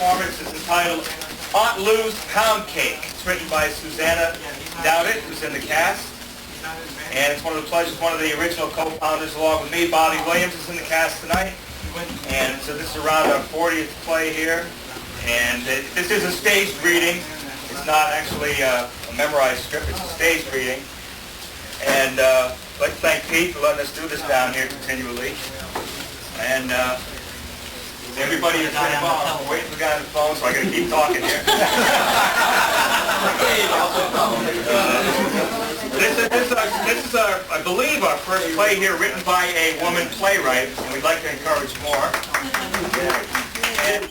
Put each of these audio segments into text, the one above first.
performance is entitled Aunt Lou's Poundcake. It's written by Susanna Dowdett, who's in the cast. And it's one of the pleasures, one of the original co-founders along with me. Bobby Williams is in the cast tonight. And so this is around our 40th play here. And this is a staged reading. It's not actually a memorized script, it's a staged reading. And I'd like to thank Pete for letting us do this down here continually. And everybody is involved. I'm waiting for the guy on the phone, so I got to keep talking here. This is our, I believe, our first play here written by a woman playwright, and we'd like to encourage more. And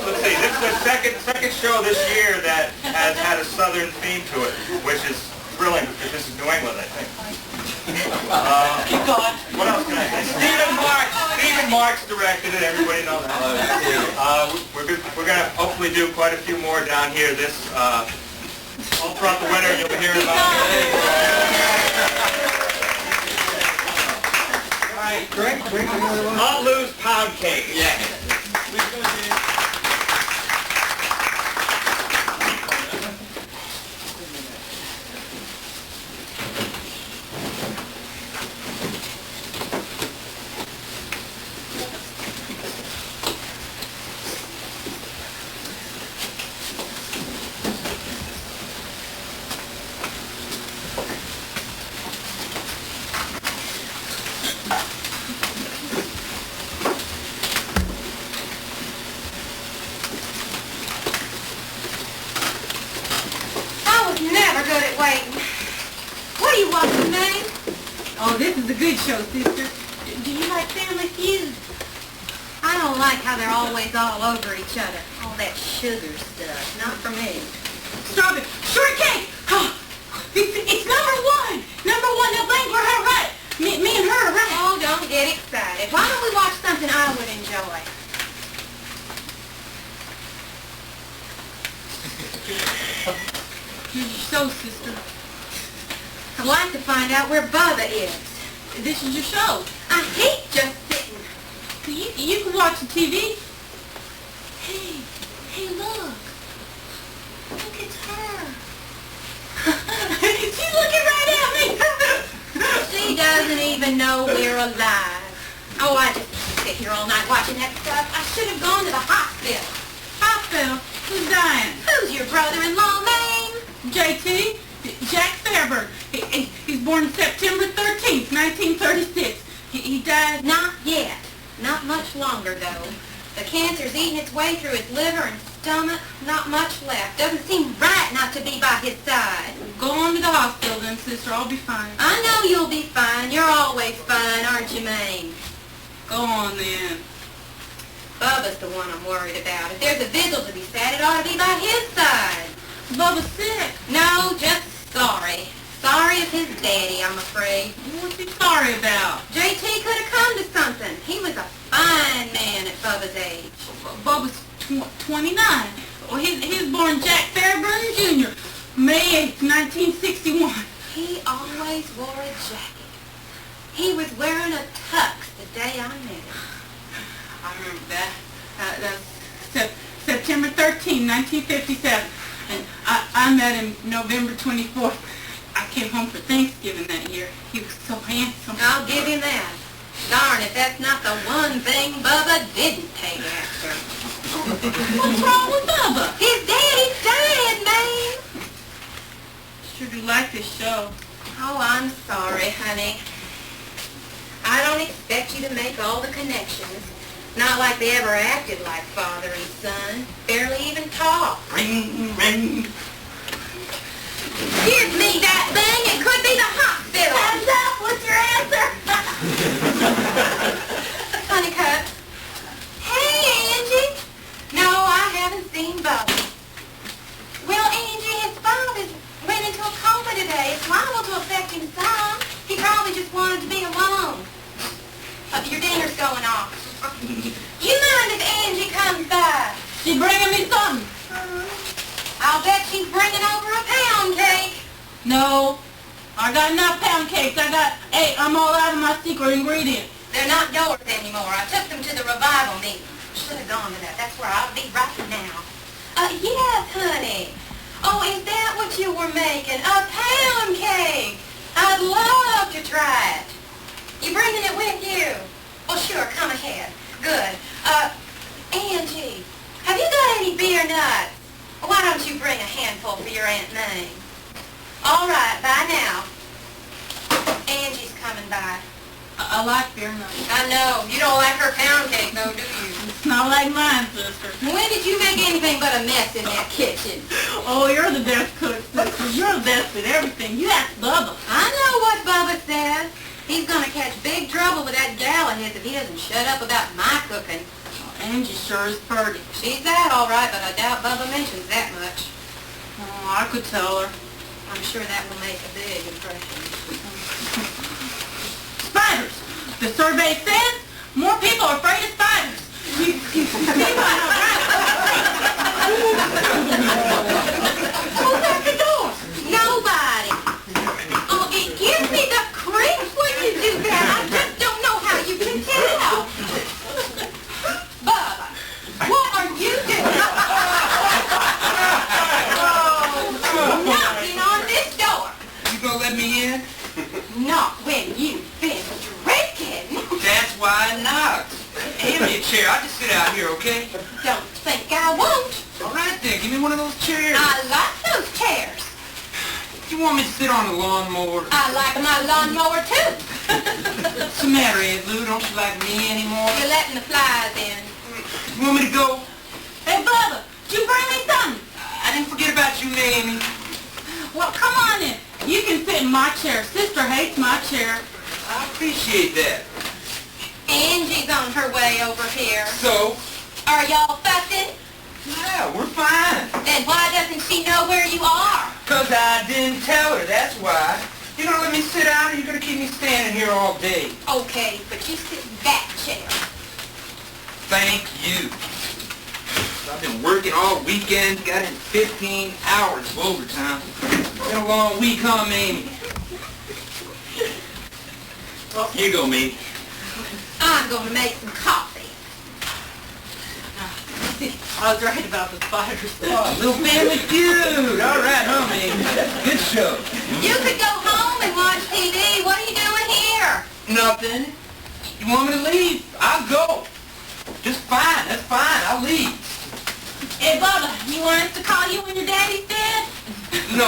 let's see, this is the second show this year that has had a southern theme to it, which is thrilling because this is New England, I think. What else can I say? Stephen Marks directed it. Everybody knows that. We're going to hopefully do quite a few more down here. This all throughout the winter you'll be hearing about it. All right, drink. Aunt Lou's Poundcake. Yeah. Never good at waiting. What do you want from me? Oh, this is a good show, sister. Do you like Family Feud? I don't like how they're always all over each other. All that sugar stuff. Not for me. Strawberry shortcake! Oh, it's number one! Number one, that blank for her right. Me and her are right. Oh, don't get excited. Why don't we watch something I would enjoy? Here's your show, sister. I'd like to find out where Bubba is. This is your show. I hate just sitting. You can watch the TV. Hey, look. Look, it's her. She's looking right at me. She doesn't even know we're alive. Oh, I just sit here all night watching that stuff. I should have gone to the hospital. Hospital? Who's dying? Who's your brother-in-law name? JT, Jack Fairburn. He's born September 13th, 1936. He died... Not yet. Not much longer, though. The cancer's eating its way through his liver and stomach. Not much left. Doesn't seem right not to be by his side. Go on to the hospital then, sister. I'll be fine. I know you'll be fine. You're always fine, aren't you, Mame? Go on then. Bubba's the one I'm worried about. If there's a vigil to be said, it ought to be by his side. Bubba's sick. No, just sorry. Sorry of his daddy, I'm afraid. What's he sorry about? JT could have come to something. He was a fine man at Bubba's age. Bubba's 29. Well, he's born Jack Fairburn Jr., May 8th, 1961. He always wore a jacket. He was wearing a tux the day I met him. I remember that. That's September 13, 1957. And I met him November 24th. I came home for Thanksgiving that year. He was so handsome. I'll give him that. Darn if that's not the one thing Bubba didn't take after. What's wrong with Bubba? His daddy's dead, man. Sure do like this show. Oh, I'm sorry, honey. I don't expect you to make all the connections. Not like they ever acted like father and son. Barely even talk. Ring, ring. Give me that thing. It could be the hospital. Hands up. What's your answer? Honeycutt. Hey, Angie. No, I haven't seen Bubba. Well, Angie, his father went into a coma today. It's liable to affect him some. He probably just wanted to be alone. Your dinner's going off. You mind if Angie comes by? She bringing me something. I'll bet she's bringing over a pound cake. No, I got enough pound cakes. I'm all out of my secret ingredient. They're not yours anymore. I took them to the revival meeting. Should have gone to that. That's where I'll be right now. Yes, honey. Oh, is that what you were making? A pound cake. I'd love to try it. You bringing it with you? Well, sure. Come ahead. Good. Angie, have you got any beer nuts? Why don't you bring a handful for your Aunt May? All right. Bye now. Angie's coming by. I like beer nuts. I know. You don't like her pound cake, though, do you? It's not like mine, sister. When did you make anything but a mess in that kitchen? Oh, you're the best cook, sister. You're the best at everything. You ask Bubba. I know what Bubba says. He's going to catch big trouble with that gal of his if he doesn't shut up about my cooking. Oh, Angie sure is pretty. She's that, all right, but I doubt Bubba mentions that much. Oh, I could tell her. I'm sure that will make a big impression. Spiders. The survey says more people are afraid of spiders. Who's at the door? Nobody. Oh, it gives me the creeps when you do that. I just don't know how you can tell. Bubba, what are you doing? Knocking on this door. You gonna let me in? Not when you've been drinking. That's why I knocked. Hand me a chair. I'll just sit out here, okay? Don't think I won't. All right then. Give me one of those chairs. I like those chairs. You want me to sit on the lawnmower? I like my lawnmower too. What's the matter, Aunt Lou? Don't you like me anymore? You're letting the flies in. You want me to go? Hey, Bubba, did you bring me something? I didn't forget about you, Mamie. Well, come on in. You can sit in my chair. Sister hates my chair. I appreciate that. Angie's on her way over here. So? Are y'all fussing? Yeah, we're fine. Then why doesn't she know where you are? 'Cause I didn't tell her, that's why. You gonna let me sit down or you gonna keep me standing here all day? Okay, but you sit in that chair. Thank you. I've been working all weekend, got in 15 hours of overtime. Been a long week, huh, Mamie? Here you go, Mamie. I'm going to make some coffee. I was right about the spiders. Oh, little family feud. All right, huh, Mamie? Good show. You could go home and watch TV. What are you doing here? Nothing. You want me to leave? I'll go. Just fine. That's fine. I'll leave. Hey, Bubba, you want us to call you when your daddy's dead? No.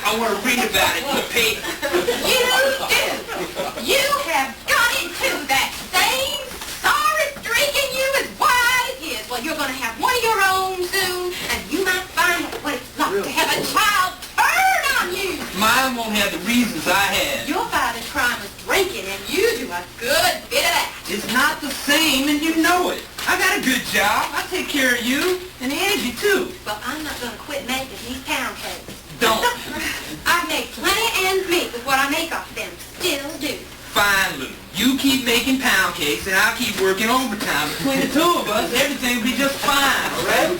I want to read about it in the paper. You do. You have got into that same sorry streak in you as wide as his. Well, you're going to have one of your own soon, and you might find out what it's like to have a child turn on you. Mine won't have the reasons I had. Your father's crime was drinking, and you do a good bit of that. It's not the same, and you know it. I got a good job. I take care of you, and Angie, too. Well, I'm not going to quit making these pound cakes. Don't. I've made plenty ends meet with what I make off them. Still do. Fine, Lou. You keep making pound cakes, and I'll keep working overtime. Between the two of us, everything will be just fine, all right?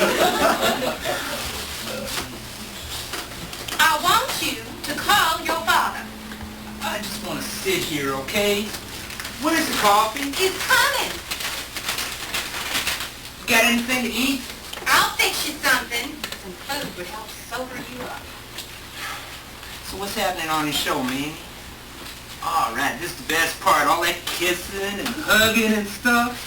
I want you to call your father. I just want to sit here, okay? What is the coffee? He's coming. You got anything to eat? I'll fix you something. Some food would help sober you up. So what's happening on the show, man? All right, this is the best part. All that kissing and hugging and stuff.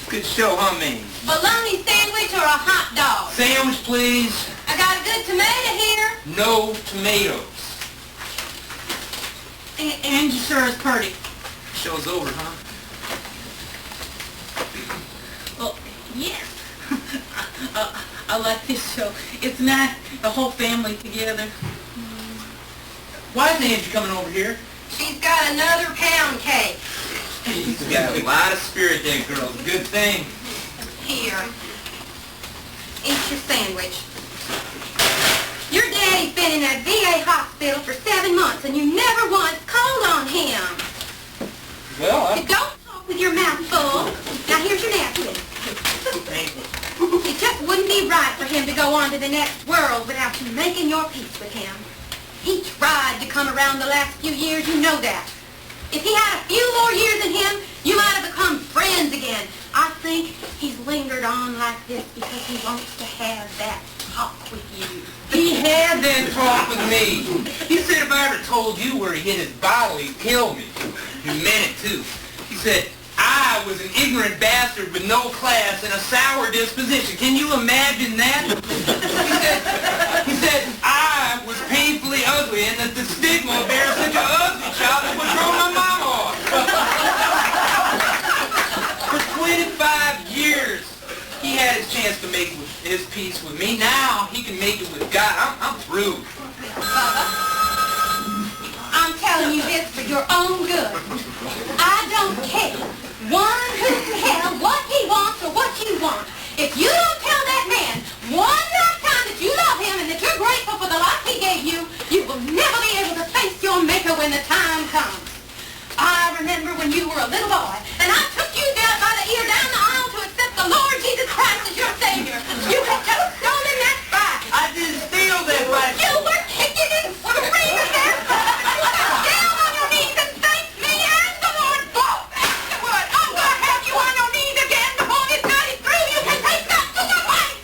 Good show, huh, man? Bologna sandwich or a hot dog? Sandwich, please. I got a good tomato here. No tomatoes. Angie sure is pretty. Show's over, huh? Well, yes. I like this show. It's nice, the whole family together. Why is Angie coming over here? She's got another pound cake. She's got a lot of spirit, that girl. Good thing. Here. Eat your sandwich. Your daddy's been in that VA hospital for 7 months, and you never once called on him. Well, You don't talk with your mouth full. Now here's your napkin. It just wouldn't be right for him to go on to the next world without you making your peace with him. He tried to come around the last few years, you know that. If he had a few more years in him, you might have become friends again. I think he's lingered on like this because he wants to have that talk with you. He had that talk with me. He said if I ever told you where he hid his bottle, he'd kill me. He meant it, too. He said I was an ignorant bastard with no class and a sour disposition. Can you imagine that? He said I was painfully ugly and that the stigma of bearing such an ugly child would throw my mom off. For 25 years, he had his chance to make his peace with me. Now he can make it with God. I'm through. Bubba, I'm telling you this for your own good. I don't care one hoot in hell what he wants or what you want. If you don't tell that man one last time that you love him and that you're grateful for the life he gave you, you will never be able to face your maker when the time comes. I remember when you were a little boy, and I took you down by the ear down the aisle to accept the Lord Jesus Christ as your Savior. You had just stolen that bike. I didn't steal that bike. You were kicking and screaming there. You got down on your knees and thanked me and the Lord both afterward. I'm going to have you on your knees again before this night is through. You can take that to your wife.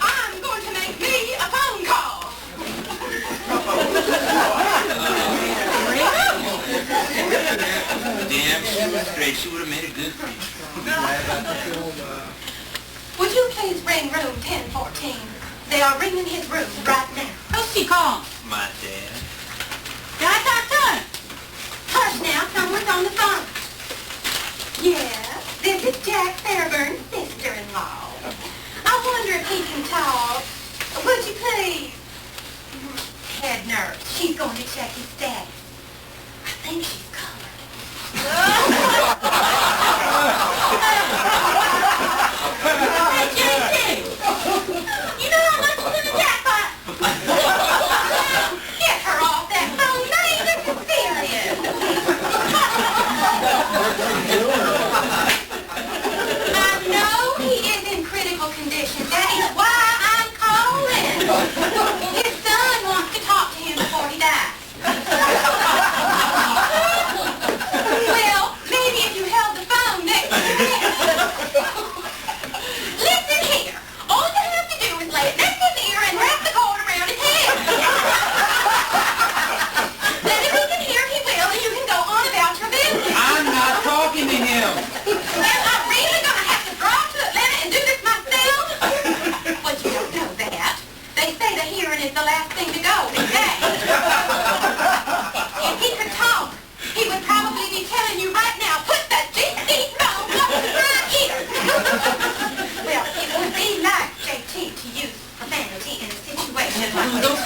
I'm going to make me a phone call. Damn, she was straight. She would have made a good preacher. Would you please ring room 1014? They are ringing his room right now. Who's she calling? My dad. Can I talk to her? Hush now, someone's on the phone. Yes, this is Jack Fairbairn's sister-in-law. I wonder if he can talk. Would you please? Head nurse, she's going to check his status. I think she's colored. Hey, JT! You know how much is in the jackpot? Get her off that phone, honey. This is serious. I know he is in critical condition. That is why I'm calling. His son wants to talk to him before he dies. Well, maybe if you held the phone next to him. Listen here. All you have to do is lay it next to his ear and wrap the cord around his head. Then if he can hear, he will, and you can go on about your business. I'm not talking to him. Am I really going to have to drive to Atlanta and do this myself? Well, you don't know that. They say the hearing is the last thing to go these days. If he could talk, he would probably be telling you right now, put that GC phone up to my ear. Well, it would be nice, JT, to use profanity in a situation like this. Those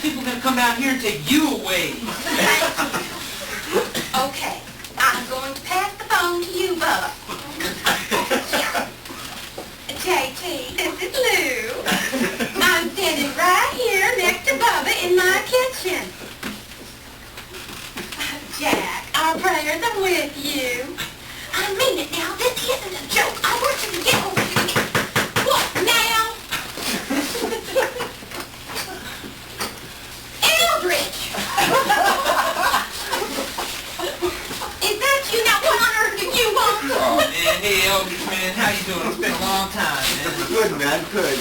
people are gonna come down here and take you away. Okay, I'm going to pass the phone to you, Bubba. JT, this is Lou. I'm standing right here next to Bubba in my kitchen. Jack, our prayers are with you. I mean it now. This isn't a joke. I want you to get over here. What now? Eldridge! Is that you? Now what on earth do you want? Oh man, hey Eldridge, man, how you doing? It's been a long time, man. Good, man, good.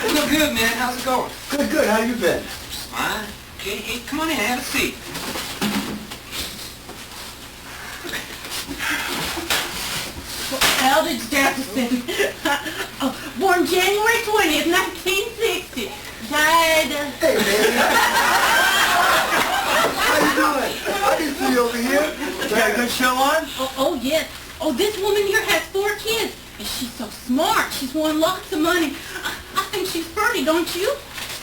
You look good, man. How's it going? Good, good. How you been? Fine. Okay, hey, come on in, have a seat. Eldridge Jefferson. Born January 20th, 1960. Died... Hey, man. How you doing? I didn't see you over here. Got a good show on? Oh, yes. Oh, this woman here has 4 kids. And she's so smart. She's won lots of money. I think she's pretty, don't you?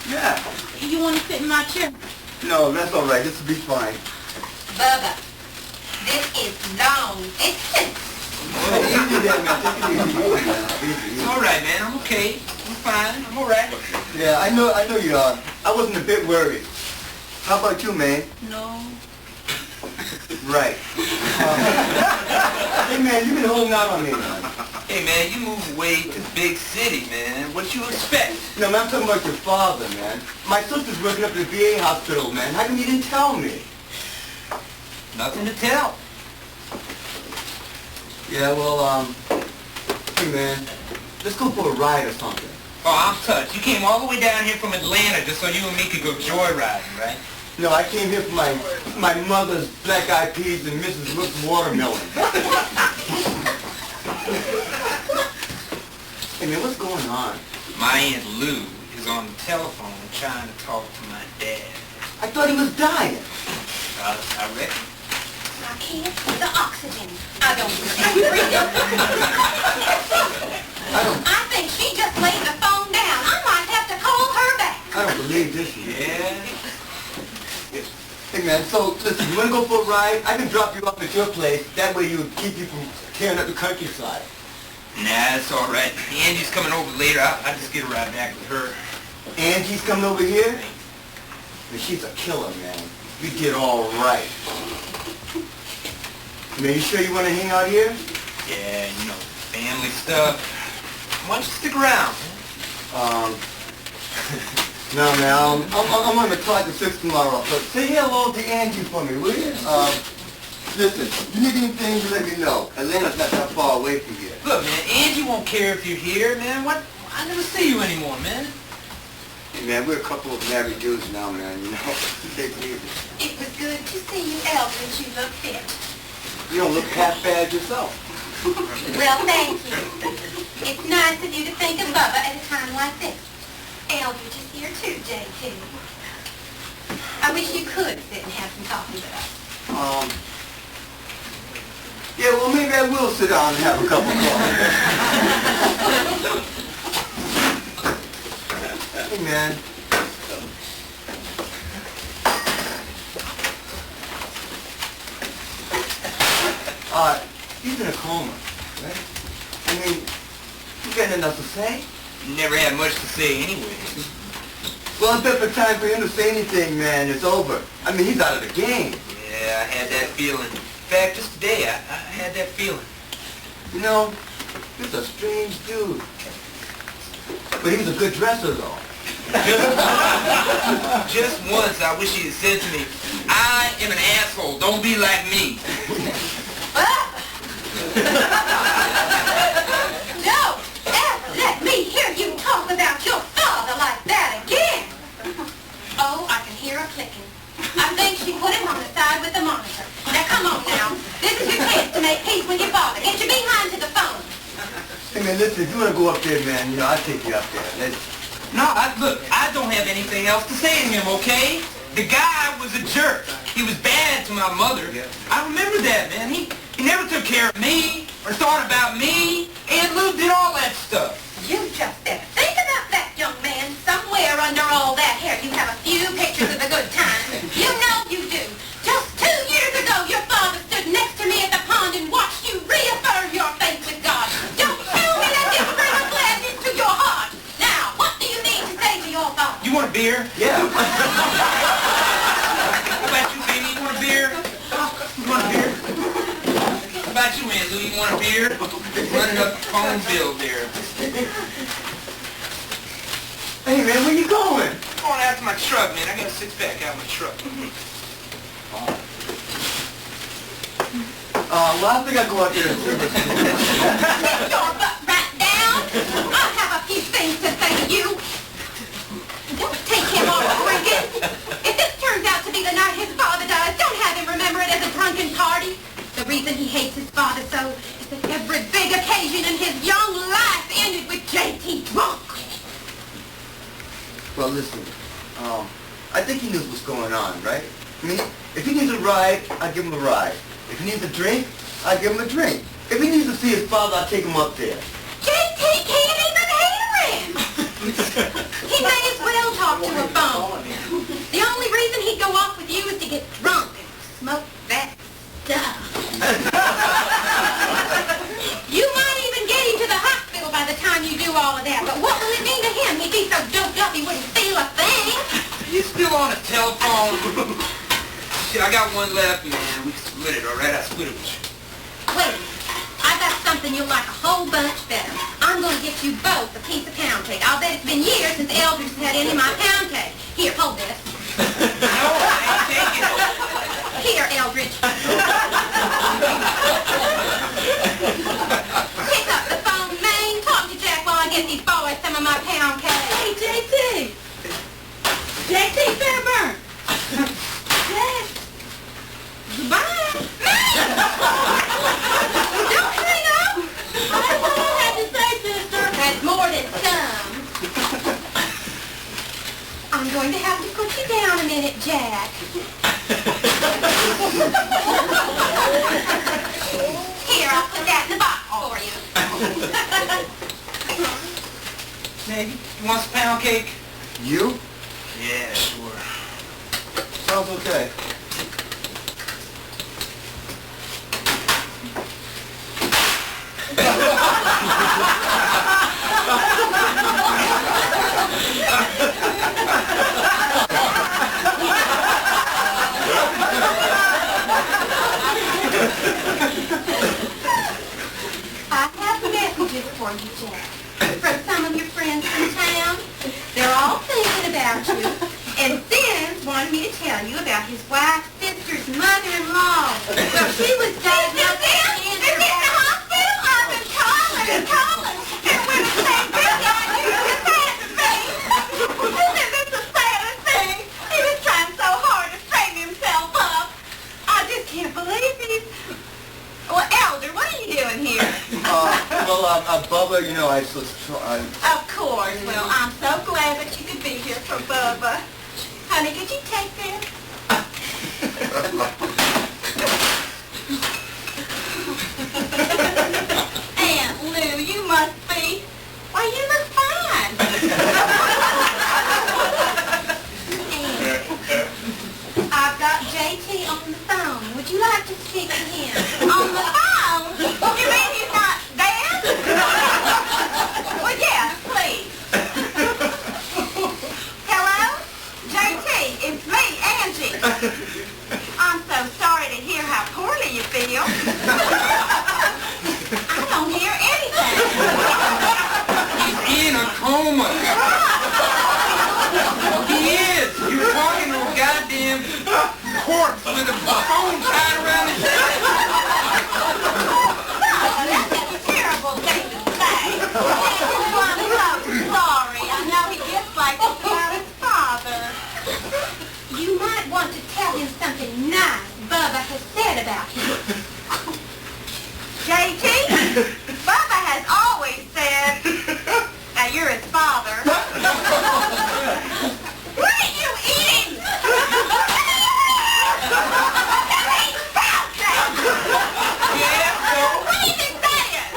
Yeah. You want to sit in my chair? No, that's all right. This will be fine. Bubba, this is long distance. Hey, easy there, man. Take it easy. Easy. It's all right, man. I'm okay. I'm fine. I'm all right. Yeah, I know you are. I wasn't a bit worried. How about you, man? No. Right. Hey, man, you've been holding out on me, man. Hey, man, you moved away to the big city, man. What you expect? No, man, I'm talking about your father, man. My sister's working up at the VA hospital, man. How come you didn't tell me? Nothing to tell. Yeah, well, hey, man, let's go for a ride or something. Oh, I'm touched. You came all the way down here from Atlanta just so you and me could go joyriding, right? No, I came here for my mother's black eyed peas and Mrs. Rook's watermelon. Hey, man, what's going on? My Aunt Lou is on the telephone trying to talk to my dad. I thought he was dying. I reckon. I can't with the oxygen. I don't breathe. I think she just laid the phone down. I might have to call her back. I don't believe this. Yeah. Hey, man, so, listen, you want to go for a ride? I can drop you off at your place. That way you keep you from tearing up the countryside. Nah, it's all right. Angie's coming over later. I'll just get a ride back with her. Angie's coming over here? Man, she's a killer, man. You did all right. Man, you sure you want to hang out here? Yeah, you know, family stuff. Why don't you stick around? No, man, I'm on the clock at 6 tomorrow. But say hello to Angie for me, will you? Listen, you need anything, you let me know. Atlanta's not that far away from here. Look, man, Angie won't care if you're here, man. What? I never see you anymore, man. Hey, man, we're a couple of married dudes now, man, you know. Take it easy. It was good to see you, Eldridge. You look fit. You don't look half bad yourself. Well, thank you. It's nice of you to think of Bubba at a time like this. Eldridge is here too, J.T. I wish you could sit and have some coffee with us. Yeah, well, maybe I will sit down and have a cup of coffee. Hey, man. He's in a coma, right? I mean, you got nothing else to say? You never had much to say anyway. Well, it's the time for him to say anything, man. It's over. I mean, he's out of the game. Yeah, I had that feeling. In fact, just today, I had that feeling. You know, he's a strange dude. But he was a good dresser, though. Just once, I wish he had said to me, I am an asshole. Don't be like me. Don't ever let me hear you talk about your father like that again. Oh, I can hear her clicking. I think she put him on the side with the monitor. Now come on now. This is your chance to make peace with your father. Get your behind to the phone. Hey, man, listen, if you want to go up there, man, you know, I'll take you up there. No, look, I don't have anything else to say to him, okay? The guy was a jerk. He was bad to my mother. Yeah. I remember that, man. He never took care of me or thought about me. Aunt Lou did all that stuff. You just better think about that, young man. Somewhere under all that hair, you have a few pictures of the good times. You know you do. Just 2 years ago, your father stood next to me at the pond and watched you reaffirm your faith with God. Don't tell me that didn't bring a gladness to your heart. Now, what do you need to say to your father? You want a beer? Yeah. How about you, baby? You want a beer? You want a beer? How about you, Aunt Lou? You want a beer? Running up the phone bill there. Hey, man, where you going? I'm going out to my truck, man. I got a six-pack out of my truck. Well, I think I'll go out there and service. Sit your butt right down. I have a few things to say to you. Don't take him off drinking. If this turns out to be the night his father dies, don't have him remember it as a drunken party. The reason he hates his father so is that every big occasion in his young life ended with J.T. drunk. Well, listen, I think he knows what's going on, right? I mean, if he needs a ride, I'll give him a ride. If he needs a drink, I'll give him a drink. If he needs to see his father, I'll take him up there. J.T. can't even hear him. He may as well talk to a phone. The only reason he'd go off with you is to get drunk and smoke that stuff. You might even get him to the hospital by the time you do all of that, but what will it mean to him? He'd be so doped up he wouldn't feel a thing. You still on the telephone? Shit, I got one left, man. We split it, all right? I split it with you. Wait, something you'll like a whole bunch better. I'm going to get you both a piece of pound cake. I'll bet it's been years since Eldridge has had any of my pound cake. Here, hold this. No, I ain't taking it. Here, Eldridge. Pick up the phone, Maine. Talk to Jack while I get these boys some of my pound cake. Hey, JT. JT Fairburn. Jack. Goodbye. Don't hang up. That's what I had to say, sister. That's more than some. I'm going to have to put you down a minute, Jack. Here, I'll put that in the box for you. Maggie, you want some pound cake? You? Yeah, sure. Sounds okay. I have messages for you, Jack, from some of your friends in town. They're all thinking about you. And Finn's wanted me to tell you about his wife's sister's mother-in-law. Well, she was diagnosed with cancer. Is in the hospital? I've been calling and calling. And when the same thing got you, it's sad to me. Isn't this the saddest thing? He was trying so hard to straighten himself up. I just can't believe he's... Well, Elder, what are you doing here? Bubba, you know, I was trying. Of course. Well, I'm so glad that you could be here for Bubba. Honey, could you take this? Aunt Lou, you must be... Why, you look fine. Aunt, I've got JT on the phone. Would you like to speak to him? On the phone? You mean he's not dead? Well, yes, please. Hello? JT, it's me, Angie. I'm so sorry to hear how poorly you feel. I don't hear anything. He's in a coma. He is. You're talking to a goddamn corpse with a phone tied around his head. Oh, that's a terrible thing to say. I'm so sorry. I know he gets like this about his father. You might want to tell him something nice Bubba has said about him. JT, Bubba has always said that you're his father. What are you eating? Yeah, so? What do you think that is?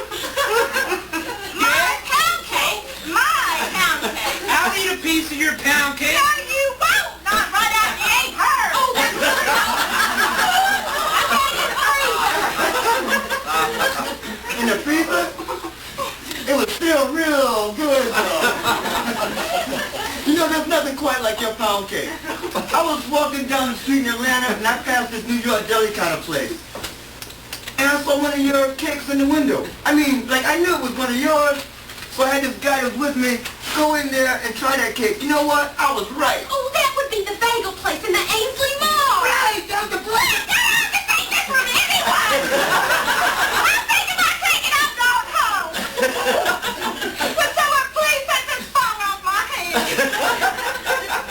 My pound cake? My pound cake. I'll eat a piece of your pound cake. No, you won't. Not right after you ate hers. Oh, that's good. In the freezer? It was still real good, though. You know, there's nothing quite like your pound cake. I was walking down the street in Atlanta, and I passed this New York deli kind of place. And I saw one of your cakes in the window. I mean, like, I knew it was one of yours, so I had this guy who was with me go in there and try that cake. You know what? I was right. Oh, that would be the bagel place in the Ainsley Mall. Right, that was the place. I can take this from anyone. I'm thinking about taking up going home. Would someone please take this phone off my hands?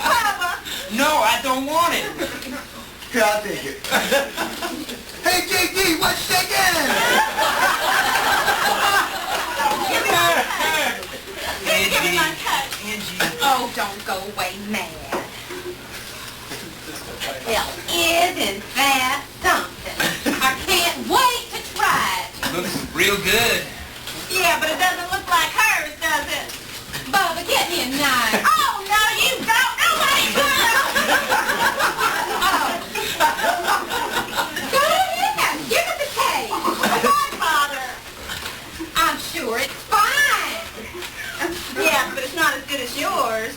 Bubba. No, I don't want it. Here, I'll take it. Hey, JD, what's shaking? Give me my touch. Please give me my touch. Angie. Oh, don't go away mad. Well, isn't that something? I can't wait to try it. Looks real good. Yeah, but it doesn't look like hers, does it? Bubba, get me a knife. Oh, no, you don't. Nobody will. Oh. Go ahead. Give it the cake. Come on, Father. I'm sure it's fine. Yes, but it's not as good as yours.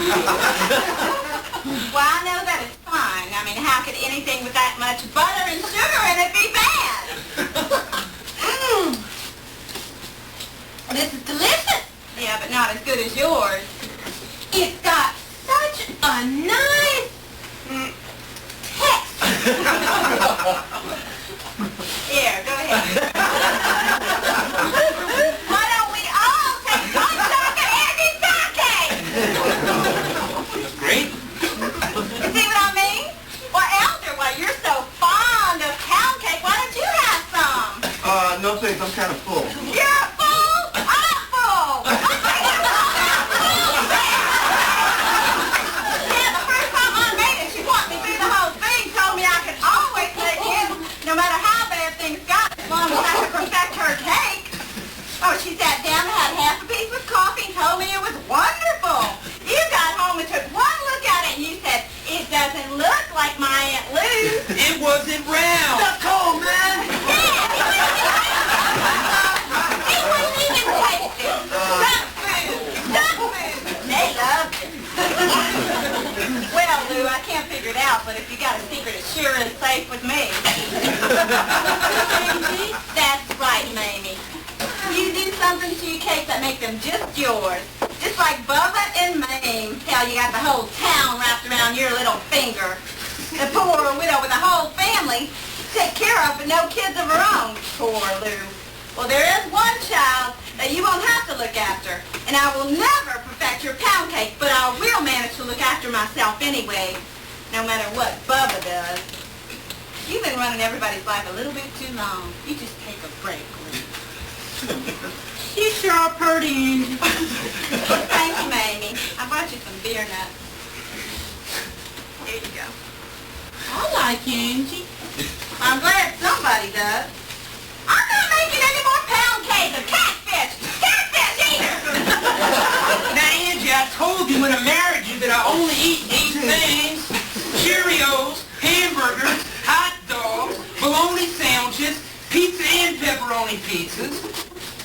Well, I know that it's fine. I mean, how could anything with that much butter and sugar in it be bad? This is delicious. Yeah, but not as good as yours. It's got such a nice texture. Here, go ahead. Why don't we all take one shot at Andy's pancake? That's great. You see what I mean? Well, Elder, well, you're so fond of pound cake. Why don't you have some? No thanks, I'm kind of full. You're full? I'm full. Yeah, the first time I made it, she walked me through the whole thing, told me I could always make it, no matter how bad things got, as long as I could perfect her cake. Oh, she sat down and had half a piece of coffee and told me it was wonderful. You got home and took one look at it and you said, it doesn't look like my Aunt Lou's. It wasn't round. That's cold, man! It wasn't even tasted. Duck food. Duck food. They loved it. Well, Lou, I can't figure it out, but if you got a secret, it sure is safe with me. Mamie? That's right, Mamie. You do something to your cakes that make them just yours. Just like Bubba and Mame. Hell, you got the whole town wrapped around your little finger. The poor widow with a whole family to take care of, but no kids of her own. Poor Lou. Well, there is one child that you won't have to look after. And I will never perfect your pound cake, but I will manage to look after myself anyway, no matter what Bubba does. You've been running everybody's life a little bit too long. You just take a break, Lou. You sure are pretty, Angie. Thank you, Mamie. I brought you some beer nuts. Here you go. I like you, Angie. I'm glad somebody does. I'm not making any more pound cake of catfish. Catfish either. Now, Angie, I told you when I married you that I only eat 8 things. Cheerios, hamburgers, hot dogs, bologna sandwiches, pizza and pepperoni pizzas,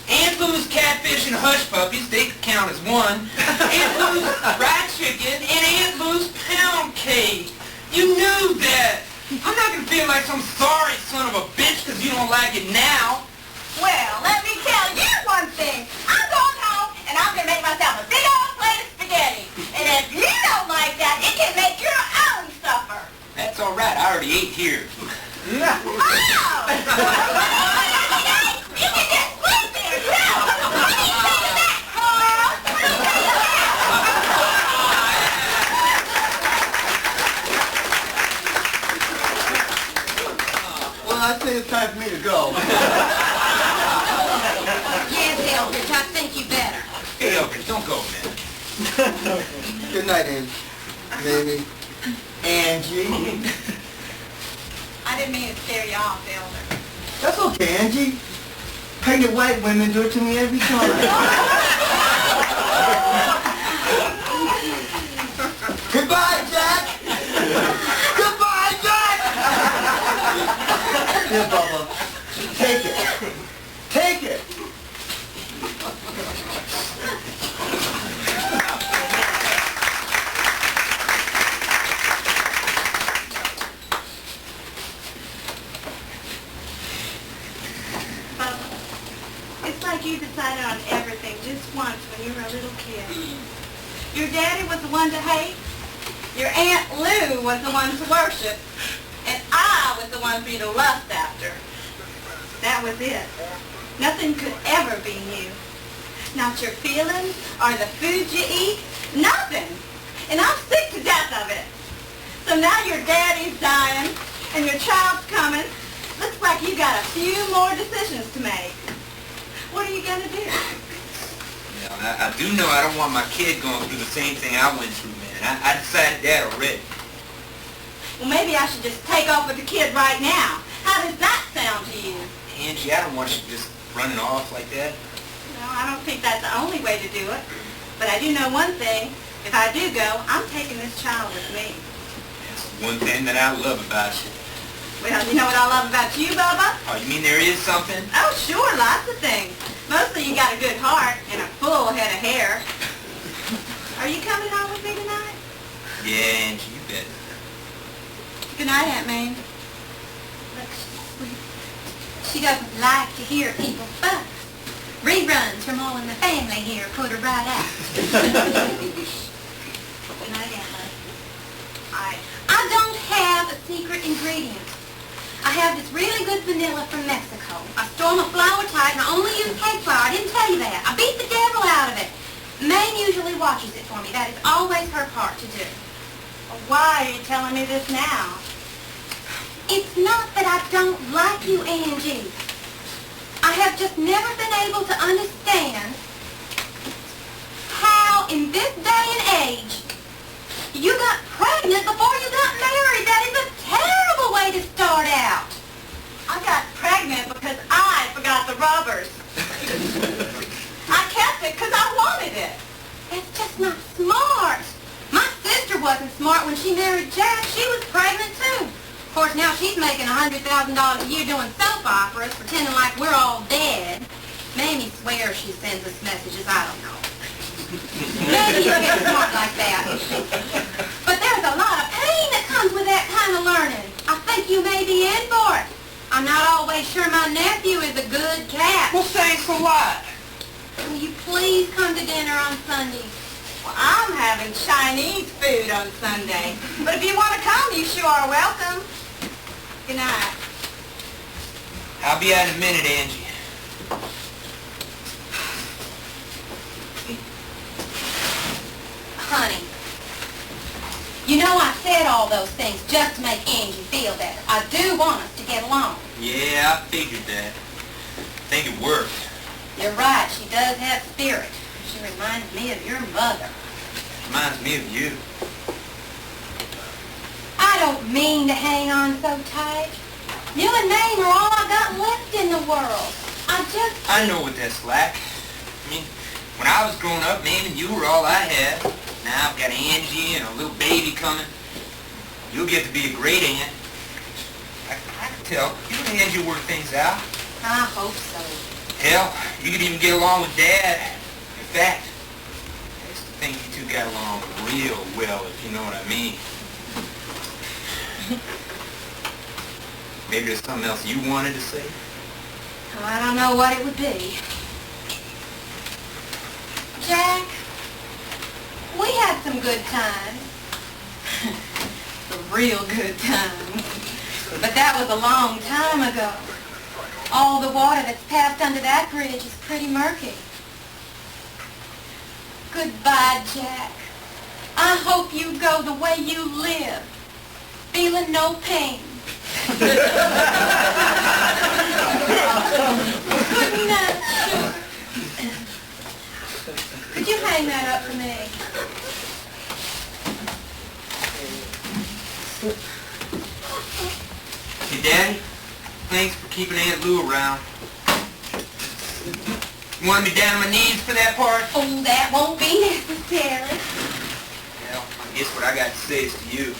Aunt Lou's catfish and hush puppies, they count as one, Aunt Lou's fried chicken, and Aunt Lou's pound cake. You knew that. I'm not going to feel like some sorry son of a bitch because you don't like it now. Well, let me tell you one thing. I'm going home and I'm going to make myself a big old plate of spaghetti. And if you don't like that, it can make your own supper. That's all right. I already ate here. Oh! You can just sleep there, too. What do you think of that, Carl? Well, I say it's time for me to go. Yes, Eldridge, I think you better. Hey, Elkins, don't go, man. Good night, Angie. Mamie. Angie. I didn't mean to scare you off, Elder. That's okay, Angie. Pregnant white women do it to me every time. Goodbye, Jack! Goodbye, Jack! Here, Bubba. Take it. Take it. It's like you decided on everything just once when you were a little kid. Your daddy was the one to hate, your Aunt Lou was the one to worship, and I was the one for you to lust after. That was it. Nothing could ever be new. Not your feelings or the food you eat, nothing. And I'm sick to death of it. So now your daddy's dying and your child's coming. Looks like you got a few more decisions to make. What are you going to do? I do know I don't want my kid going through the same thing I went through, man. I decided that already. Well, maybe I should just take off with the kid right now. How does that sound to you? Angie, I don't want you just running off like that. No, I don't think that's the only way to do it. But I do know one thing. If I do go, I'm taking this child with me. That's one thing that I love about you. Well, you know what I love about you, Bubba? Oh, you mean there is something? Oh, sure, lots of things. Mostly you got a good heart and a full head of hair. Are you coming home with me tonight? Yeah, Angie, you bet. Good night, Aunt Mame. Look, she's sweet. She doesn't like to hear people fuss. Reruns from All in the Family here put her right out. Good night, Aunt May. I don't have a secret ingredient. I have this really good vanilla from Mexico. I store my flour tight and I only use cake flour. I didn't tell you that. I beat the devil out of it. Mame usually watches it for me. That is always her part to do. Why are you telling me this now? It's not that I don't like you, Angie. I have just never been able to understand how, in this day and age, you got pregnant before you got married. That is a terrible way to start out. I got pregnant because I forgot the rubbers. I kept it because I wanted it. That's just not smart. My sister wasn't smart when she married Jack. She was pregnant, too. Of course, now she's making $100,000 a year doing soap operas, pretending like we're all dead. Mamie swears she sends us messages. I don't know. Maybe you get smart like that. But there's a lot of pain that comes with that kind of learning. I think you may be in for it. I'm not always sure my nephew is a good cat. Well, thanks a lot. Will you please come to dinner on Sunday? Well, I'm having Chinese food on Sunday. But if you want to come, you sure are welcome. Good night. I'll be out in a minute, Angie. Honey, you know I said all those things just to make Angie feel better. I do want us to get along. Yeah, I figured that. I think it worked. You're right, she does have spirit. She reminds me of your mother. Reminds me of you. I don't mean to hang on so tight. You and Mame are all I got left in the world. I know what that's like. I mean, when I was growing up, Mame and you were all I had. Now I've got Angie and a little baby coming. You'll get to be a great aunt. I can tell. You and Angie work things out. I hope so. Hell, you could even get along with Dad. In fact, I used to think you two got along real well, if you know what I mean. Maybe there's something else you wanted to say? Oh, I don't know what it would be. Jack, we had some good times. Some real good times. But that was a long time ago. All the water that's passed under that bridge is pretty murky. Goodbye, Jack. I hope you go the way you live, feeling no pain. Good night, sugar. Could you hang that up for me? Hey, Daddy, thanks for keeping Aunt Lou around. You want me down on my knees for that part? Oh, that won't be necessary. Well, I guess what I got to say is to you.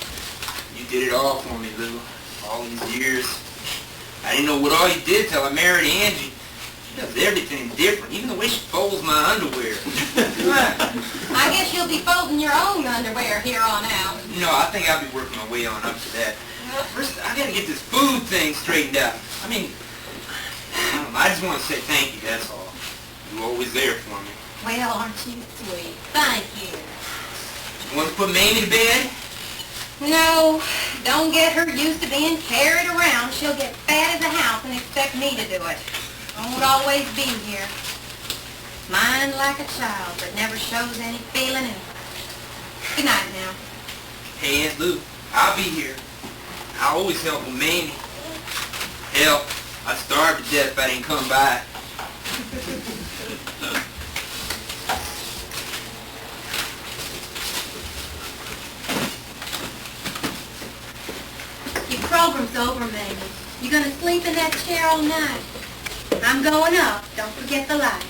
You did it all for me, Lou. All these years. I didn't know what all you did till I married Angie. She does everything different, even the way she folds my underwear. I guess you'll be folding your own underwear here on out. No, I think I'll be working my way on up to that. First, I gotta get this food thing straightened out. I mean, I just want to say thank you, that's all. You're always there for me. Well, aren't you sweet? Thank you. You want to put Mamie to bed? No, don't get her used to being carried around. She'll get fat as a house and expect me to do it. I won't always be here. Mind like a child that never shows any feeling anyway. Good night now. Hey, Aunt Lou, I'll be here. I always help with Mamie. Hell, I'd starve to death if I didn't come by. Your program's over, baby. You're gonna sleep in that chair all night. I'm going up. Don't forget the light.